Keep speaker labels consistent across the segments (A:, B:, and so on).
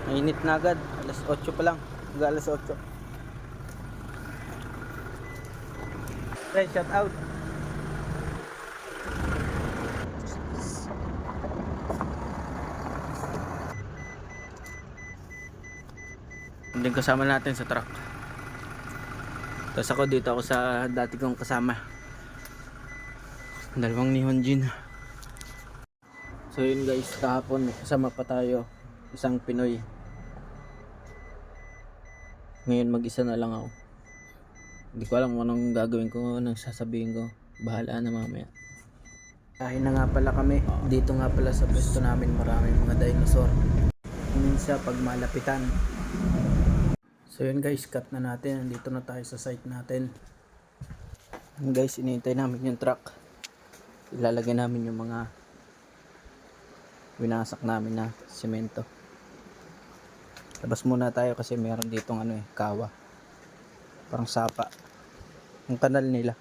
A: Mainit na agad. Alas 8 pa lang. Alas 8. Okay, shout out. Hindi kasama natin sa truck. Tapos ako dito ako sa dati kong kasama. Dalawang ni Honjin. So yun guys, kahapon kasama pa tayo. Isang Pinoy. Ngayon mag-isa na lang ako. Hindi ko alam kung anong gagawin ko, anong sasabihin ko. Bahala na mamaya. Kain na nga pala kami. Dito nga pala sa pwesto namin maraming mga dinosaur. Minsan pag malapitan. So yun guys, cut na natin. Nandito na tayo sa site natin. Yun guys, inihintay namin yung truck. Ilalagay namin yung mga winasak namin na semento. Labas muna tayo kasi meron ditong kawa. Parang sapa. Yung kanal nila.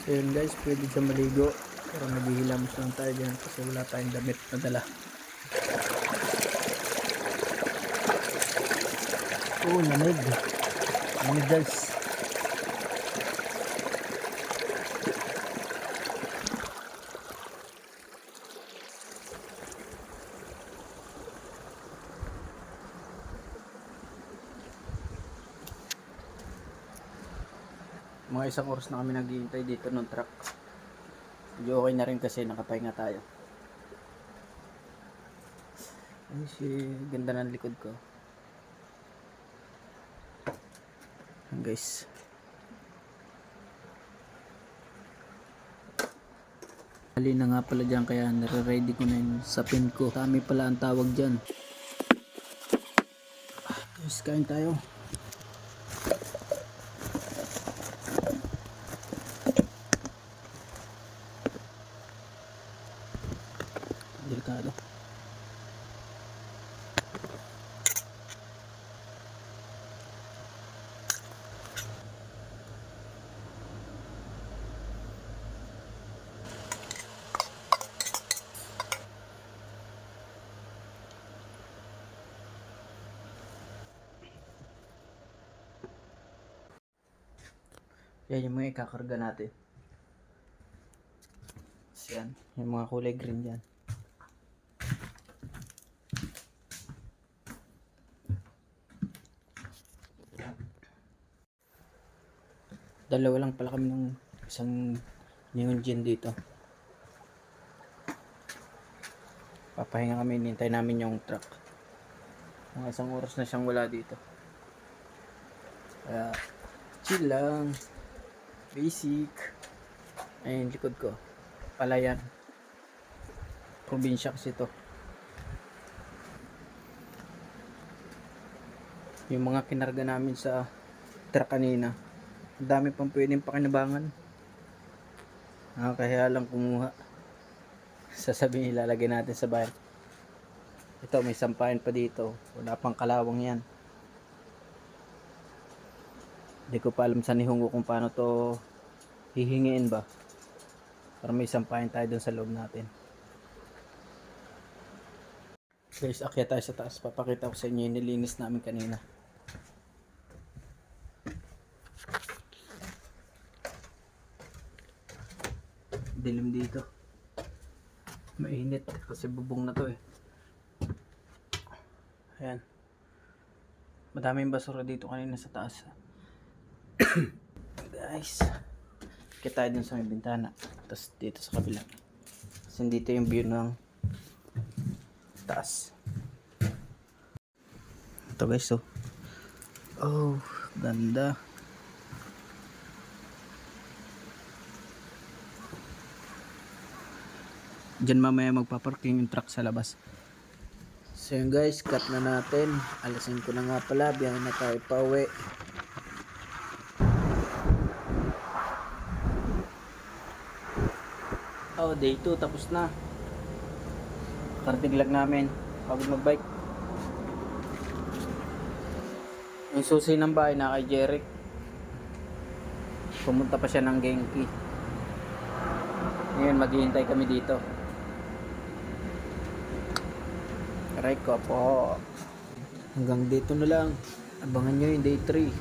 A: So yun guys, pwede siya maligo. Pero naghihilamos lang tayo dyan kasi wala tayong damit na dala. Oh, lamig. Lamig guys. Mga isang oras na kami naghihintay dito ng truck. Medyo okay na rin kasi nakapahinga tayo. Ay, ganda ng likod ko. Guys, hali na nga pala dyan kaya nare-ready ko na yung sapin ko. Tami pala ang tawag dyan. Guys, kain tayo. Delikado. Yan yung mga ikakarga natin. Yan, yung mga kulay green dyan. Dalawa lang pala kami ng isang neon gin dito. Papahinga kami, hinintay namin yung truck. Mga isang oras na siyang wala dito. Kaya chill lang. Basic. Ayun, likod ko. Palayan. Probinsya kasi ito. Yung mga kinarga namin sa truck kanina. Ang dami pang pwedeng pakinabangan. Kaya lang kumuha. Sasabihin ilalagay natin sa bayan. Ito, may sampahan pa dito. Wala pang kalawang yan. Hindi ko pa alam sa nihongo kung paano to hihingiin ba. Para may sampahan tayo dun sa loob natin. Guys, akyat tayo sa taas. Papakita ko sa inyo yung nilinis namin kanina. Dilim dito. Mainit kasi bubong na to eh. Ayan. Madaming basura dito kanina sa taas. Guys, kita tayo dun sa may bintana. Tapos dito sa kabila. Kasi dito yung view ng taas. Ito guys, oh. Oh, ganda. Diyan mamaya magpaparking yung truck sa labas. So yun guys, cut na natin. Alas 5 na nga pala, biyahe na tayo pa uwi. Oh, day 2 tapos na. Kartiglag namin. Pagod magbike. Yung susi ng bahay na kay Jeric. Pumunta pa siya ng Genki. Ngayon maghihintay kami dito. Aray ko po. Hanggang dito na lang. Abangan nyo yung day 3.